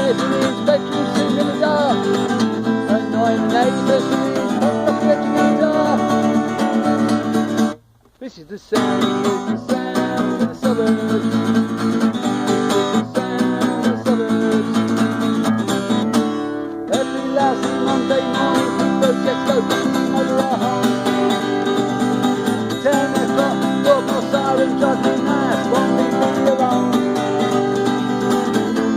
upstairs in his bedroom sitting in the dark, annoying the neighbours with his pop up the edge of the guitar. This is the sound of the suburbs. Every lousy Monday morning, people just go dancing over our home. 10 o'clock, doorbell siren drives me mad, won't leave me alone.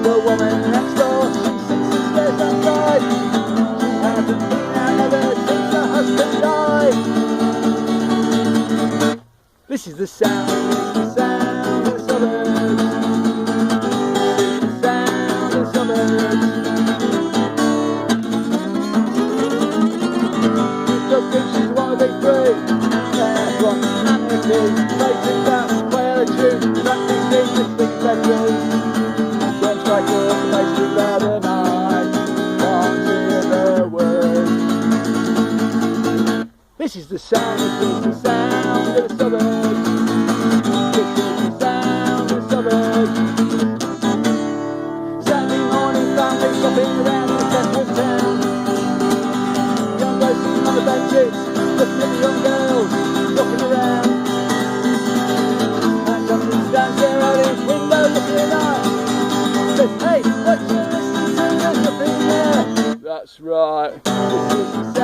The woman next door, she sits and stares outside. She hasn't been out ever since her husband died. This is the sound of the suburbs. The sound of the suburbs. The beaches wide they free. Everyone anarchy, facing that biology, practicing this big bedroom. Don't try to place me rather night, can't hear the words. This is the sound of the suburbs. This is the sound of the suburbs. Saturday morning, family shopping around the centre of town. Young guys sitting on the benches, looking at the young girls walking around. And somebody stands there out his window looking at us. Says, hey, what you listening to? There's nothing there. That's right. This is the